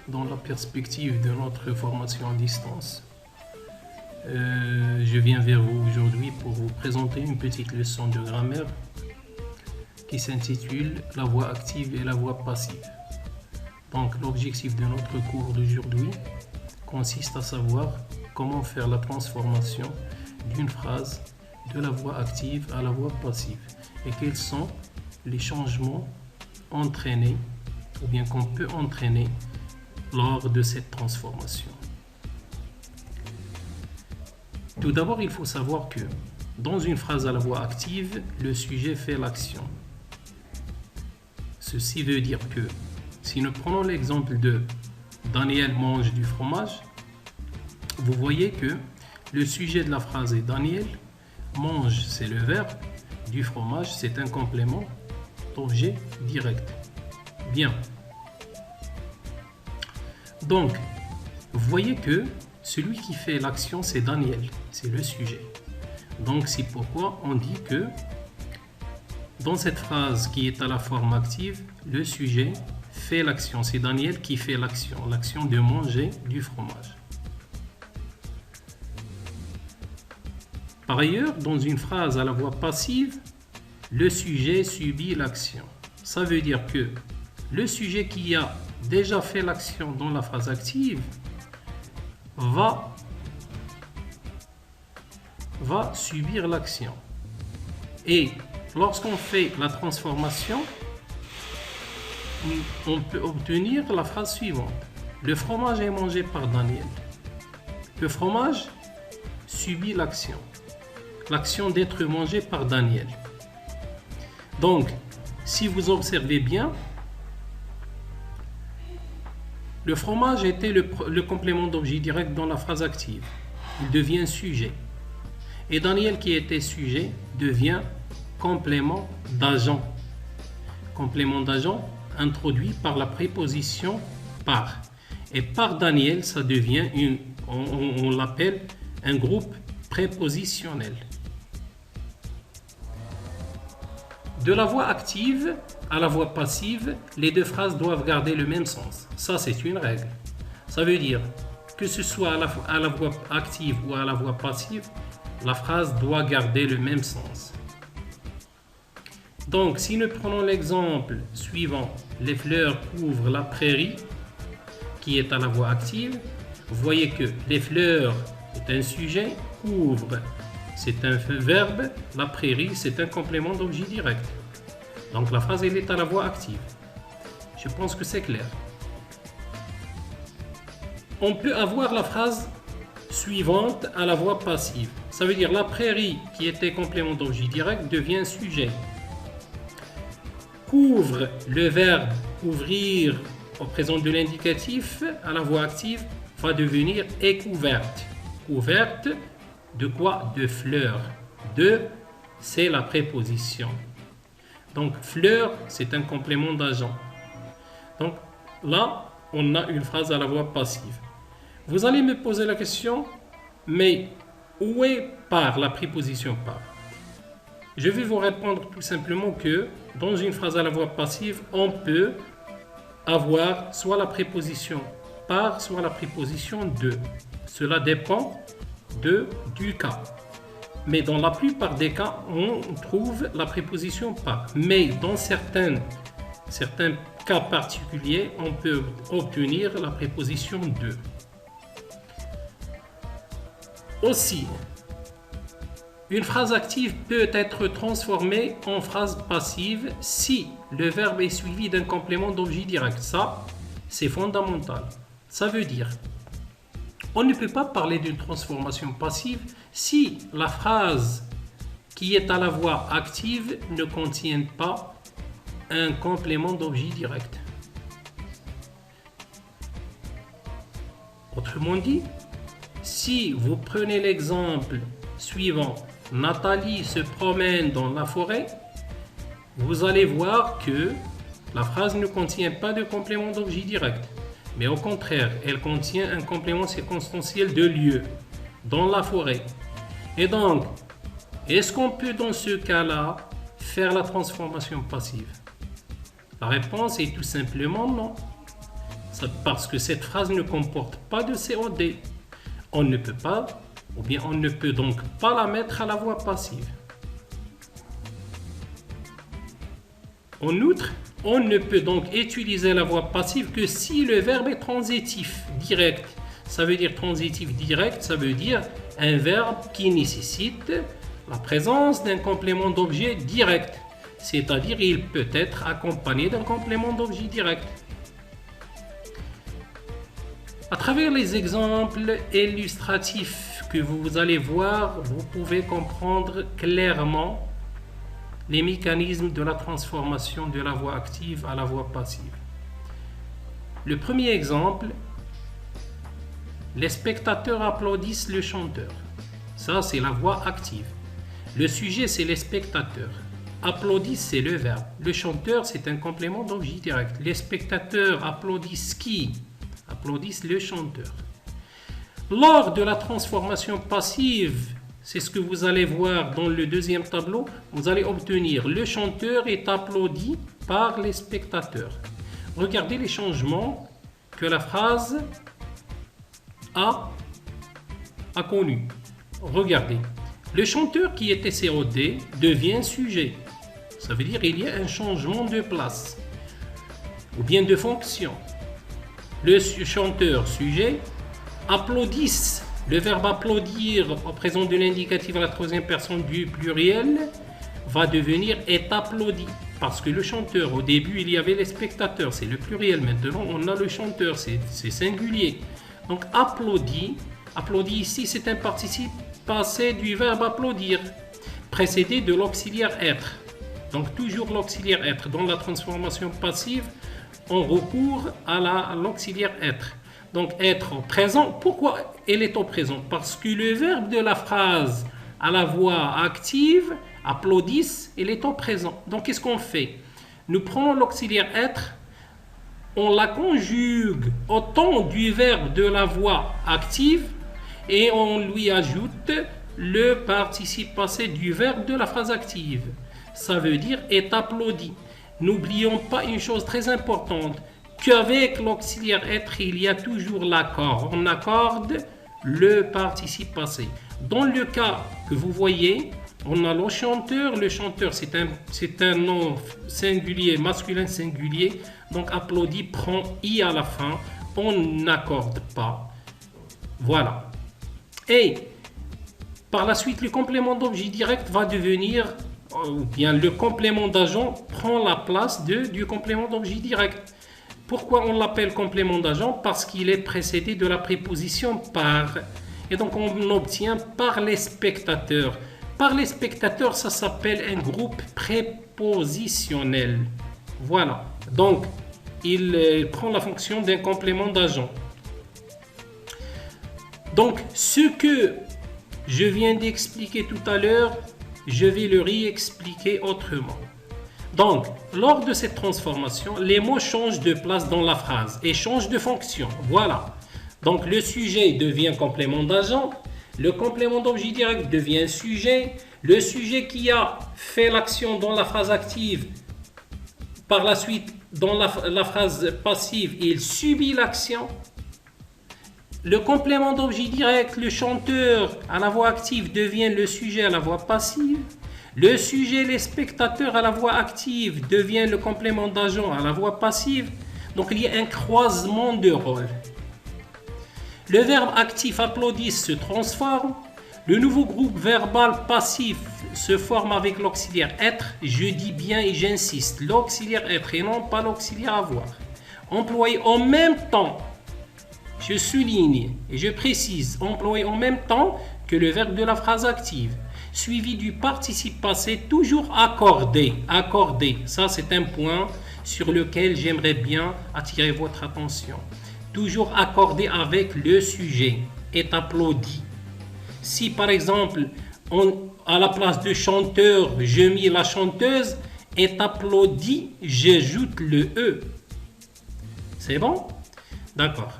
dans la perspective de notre formation à distance. Je viens vers vous aujourd'hui pour vous présenter une petite leçon de grammaire qui s'intitule La voix active et la voix passive. Donc l'objectif de notre cours d'aujourd'hui consiste à savoir comment faire la transformation d'une phrase de la voix active à la voix passive et quels sont les changements entraînés ou bien qu'on peut entraîner lors de cette transformation. Tout d'abord, il faut savoir que dans une phrase à la voix active, le sujet fait l'action. Ceci veut dire que si nous prenons l'exemple de Daniel mange du fromage, vous voyez que le sujet de la phrase est Daniel, mange c'est le verbe, du fromage c'est un complément d'objet direct. Bien. Donc, vous voyez que celui qui fait l'action c'est Daniel, c'est le sujet. Donc c'est pourquoi on dit que dans cette phrase qui est à la forme active, le sujet fait l'action. C'est Daniel qui fait l'action de manger du fromage. Par ailleurs, dans une phrase à la voix passive, le sujet subit l'action. Ça veut dire que le sujet qui a déjà fait l'action dans la phrase active va subir l'action. Et lorsqu'on fait la transformation, on peut obtenir la phrase suivante. Le fromage est mangé par Daniel. Le fromage subit l'action. L'action d'être mangé par Daniel. Donc, si vous observez bien, le fromage était le complément d'objet direct dans la phrase active. Il devient sujet. Et Daniel qui était sujet devient complément d'agent. Complément d'agent introduit par la préposition par. Et par Daniel, ça devient on l'appelle un groupe prépositionnel. De la voix active à la voix passive, les deux phrases doivent garder le même sens. Ça, c'est une règle. Ça veut dire que ce soit à la voix active ou à la voix passive, la phrase doit garder le même sens. Donc, si nous prenons l'exemple suivant, les fleurs couvrent la prairie, qui est à la voix active, vous voyez que les fleurs est un sujet, couvre c'est un verbe, la prairie c'est un complément d'objet direct. Donc la phrase elle est à la voix active. Je pense que c'est clair. On peut avoir la phrase suivante à la voix passive. Ça veut dire la prairie qui était complément d'objet direct devient sujet. Couvre, le verbe couvrir au présent de l'indicatif à la voix active va devenir est couverte. Couverte de quoi? De fleurs. De, c'est la préposition. Donc fleur, c'est un complément d'agent. Donc là, on a une phrase à la voix passive. Vous allez me poser la question, mais où est par, la préposition par? Je vais vous répondre tout simplement que dans une phrase à la voix passive, on peut avoir soit la préposition par, soit la préposition de. Cela dépend du cas. Mais dans la plupart des cas, on trouve la préposition par. Mais dans certains cas particuliers, on peut obtenir la préposition de. Aussi, une phrase active peut être transformée en phrase passive si le verbe est suivi d'un complément d'objet direct. Ça, c'est fondamental. Ça veut dire, on ne peut pas parler d'une transformation passive si la phrase qui est à la voix active ne contient pas un complément d'objet direct. Autrement dit, si vous prenez l'exemple suivant, Nathalie se promène dans la forêt, vous allez voir que la phrase ne contient pas de complément d'objet direct. Mais au contraire, elle contient un complément circonstanciel de lieu, dans la forêt. Et donc, est-ce qu'on peut dans ce cas-là faire la transformation passive? La réponse est tout simplement non. parce que cette phrase ne comporte pas de COD. On ne peut pas, ou bien on ne peut donc pas la mettre à la voix passive. En outre, on ne peut donc utiliser la voix passive que si le verbe est transitif, direct. Ça veut dire transitif direct, ça veut dire un verbe qui nécessite la présence d'un complément d'objet direct. C'est-à-dire il peut être accompagné d'un complément d'objet direct. À travers les exemples illustratifs que vous allez voir, vous pouvez comprendre clairement les mécanismes de la transformation de la voix active à la voix passive. Le premier exemple, les spectateurs applaudissent le chanteur. Ça, c'est la voix active. Le sujet, c'est les spectateurs. Applaudissent, c'est le verbe. Le chanteur, c'est un complément d'objet direct. Les spectateurs applaudissent qui? Applaudissent le chanteur. Lors de la transformation passive, c'est ce que vous allez voir dans le deuxième tableau, vous allez obtenir le chanteur est applaudi par les spectateurs. Regardez les changements que la phrase a connu. Regardez, le chanteur qui était COD devient sujet. Ça veut dire qu'il y a un changement de place ou bien de fonction. Le chanteur sujet applaudissent. Le verbe applaudir au présent de l'indicatif à la troisième personne du pluriel va devenir est applaudi. Parce que le chanteur, au début, il y avait les spectateurs, c'est le pluriel. Maintenant, on a le chanteur, c'est singulier. Donc, applaudi. Applaudi ici, c'est un participe passé du verbe applaudir, précédé de l'auxiliaire être. Donc, toujours l'auxiliaire être. Dans la transformation passive, on recourt à l'auxiliaire être. Donc, être au présent. Pourquoi elle est au présent? Parce que le verbe de la phrase à la voix active, applaudissent, elle est au présent. Donc, qu'est-ce qu'on fait? Nous prenons l'auxiliaire être, on la conjugue au temps du verbe de la voix active et on lui ajoute le participe passé du verbe de la phrase active. Ça veut dire est applaudi. N'oublions pas une chose très importante, qu'avec l'auxiliaire être, il y a toujours l'accord. On accorde le participe passé. Dans le cas que vous voyez, on a le chanteur c'est un nom singulier, masculin singulier, donc applaudi prend i à la fin, on n'accorde pas. Voilà. Et par la suite, le complément d'objet direct va devenir, ou bien le complément d'agent prend la place du complément d'objet direct. Pourquoi on l'appelle complément d'agent? Parce qu'il est précédé de la préposition par. Et donc on obtient par les spectateurs. Par les spectateurs, ça s'appelle un groupe prépositionnel. Voilà. Donc, il prend la fonction d'un complément d'agent. Donc, ce que je viens d'expliquer tout à l'heure, je vais le réexpliquer autrement. Donc, lors de cette transformation, les mots changent de place dans la phrase et changent de fonction. Voilà. Donc, le sujet devient complément d'agent. Le complément d'objet direct devient sujet. Le sujet qui a fait l'action dans la phrase active, par la suite, dans la phrase passive, il subit l'action. Le complément d'objet direct, le chanteur à la voix active devient le sujet à la voix passive. Le sujet, les spectateurs à la voix active devient le complément d'agent à la voix passive. Donc il y a un croisement de rôles. Le verbe actif applaudisse se transforme. Le nouveau groupe verbal passif se forme avec l'auxiliaire être. Je dis bien et j'insiste, l'auxiliaire être et non pas l'auxiliaire avoir. Employé en même temps, je souligne et je précise, employé en même temps que le verbe de la phrase active, suivi du participe passé toujours accordé. Accordé, ça c'est un point sur lequel j'aimerais bien attirer votre attention. Toujours accordé avec le sujet, est applaudi. Si par exemple, à la place de chanteur, je mis la chanteuse, est applaudi, j'ajoute le E. C'est bon? D'accord.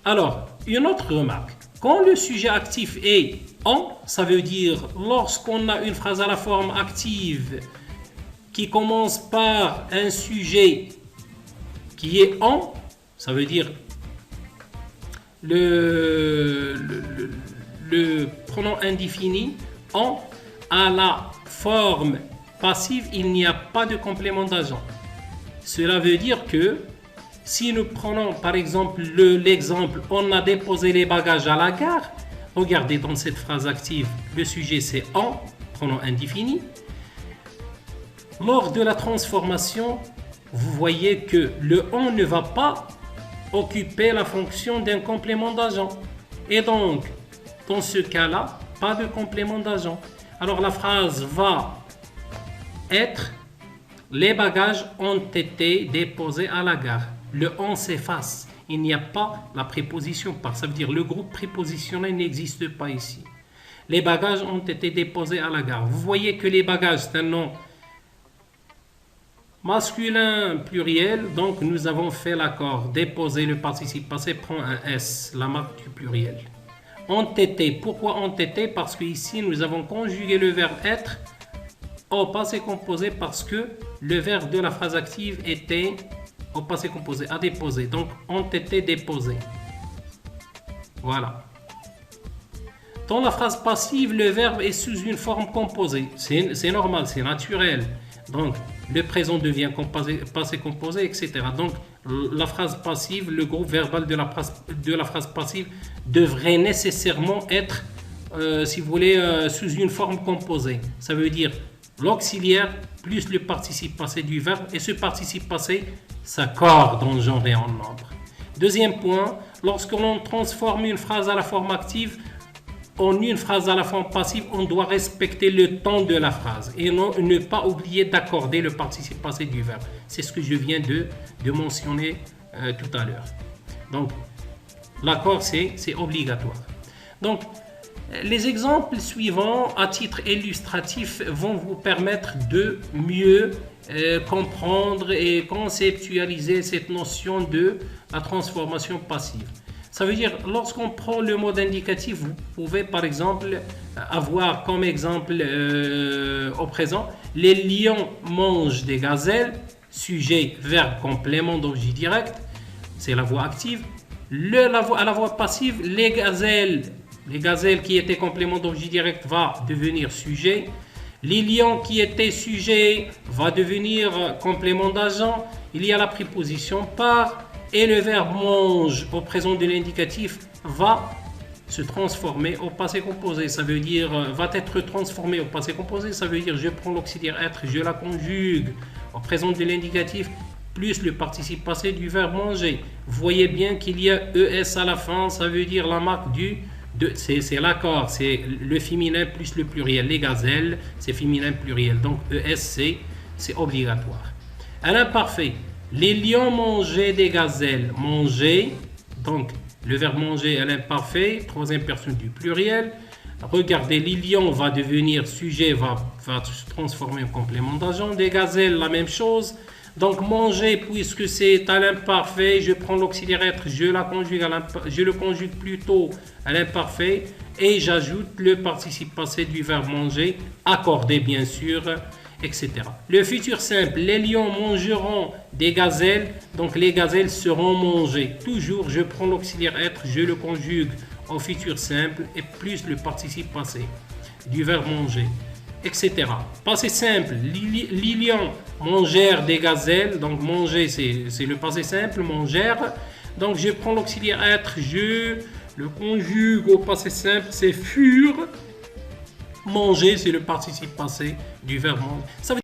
Alors, une autre remarque. Quand le sujet actif est en, ça veut dire lorsqu'on a une phrase à la forme active qui commence par un sujet qui est en, Ça veut dire le pronom indéfini en à la forme passive, il n'y a pas de complément d'agent. Cela veut dire que si nous prenons par exemple l'exemple on a déposé les bagages à la gare, regardez dans cette phrase active, le sujet c'est en, pronom indéfini. Lors de la transformation, vous voyez que le en ne va pas occuper la fonction d'un complément d'agent. Et donc, dans ce cas-là, pas de complément d'agent. Alors la phrase va être les bagages ont été déposés à la gare. Le on s'efface. Il n'y a pas la préposition par. Ça veut dire le groupe prépositionnel n'existe pas ici. Les bagages ont été déposés à la gare. Vous voyez que les bagages, c'est un nom masculin pluriel. Donc nous avons fait l'accord. Déposer, le participe passé prend un S, la marque du pluriel. Ont été. Pourquoi ont été? Parce que ici nous avons conjugué le verbe être au passé composé parce que le verbe de la phrase active était au passé composé, à déposer. Donc, ont été déposés. Voilà. Dans la phrase passive, le verbe est sous une forme composée. C'est normal, c'est naturel. Donc, le présent devient passé composé, etc. Donc, la phrase passive, le groupe verbal de la phrase passive devrait nécessairement être, si vous voulez, sous une forme composée. Ça veut dire l'auxiliaire plus le participe passé du verbe, et ce participe passé s'accorde en genre et en nombre. Deuxième point, lorsque l'on transforme une phrase à la forme active en une phrase à la forme passive, on doit respecter le temps de la phrase et ne pas oublier d'accorder le participe passé du verbe. C'est ce que je viens de mentionner tout à l'heure. Donc, l'accord, c'est obligatoire. Donc, les exemples suivants, à titre illustratif, vont vous permettre de mieux comprendre et conceptualiser cette notion de la transformation passive. Ça veut dire, lorsqu'on prend le mode indicatif, vous pouvez par exemple avoir comme exemple au présent, les lions mangent des gazelles, sujet, verbe, complément d'objet direct, c'est la voix active. À la voix passive, les gazelles qui étaient complément d'objet direct va devenir sujet. Les lions qui étaient sujet va devenir complément d'agent. Il y a la préposition par et le verbe mange au présent de l'indicatif va se transformer au passé composé. Ça veut dire va être transformé au passé composé. Ça veut dire je prends l'auxiliaire être, je la conjugue au présent de l'indicatif plus le participe passé du verbe manger. Vous voyez bien qu'il y a ES à la fin. Ça veut dire la marque c'est l'accord, c'est le féminin plus le pluriel. Les gazelles, c'est féminin pluriel. Donc ES, c'est obligatoire. À l'imparfait, les lions mangeaient des gazelles. Manger, donc le verbe manger à l'imparfait, troisième personne du pluriel. Regardez, les lions va devenir sujet, va se transformer en complément d'agent. Des gazelles, la même chose. Donc manger, puisque c'est à l'imparfait, je prends l'auxiliaire être, je le conjugue plutôt à l'imparfait et j'ajoute le participe passé du verbe manger, accordé bien sûr, etc. Le futur simple, les lions mangeront des gazelles, donc les gazelles seront mangées. Toujours, je prends l'auxiliaire être, je le conjugue au futur simple et plus le participe passé du verbe manger, etc. Passé simple, les lions mangèrent des gazelles, donc manger c'est le passé simple, mangèrent. Donc je prends l'auxiliaire être, je le conjugue au passé simple, c'est furent. Manger c'est le participe passé du verbe manger. Ça veut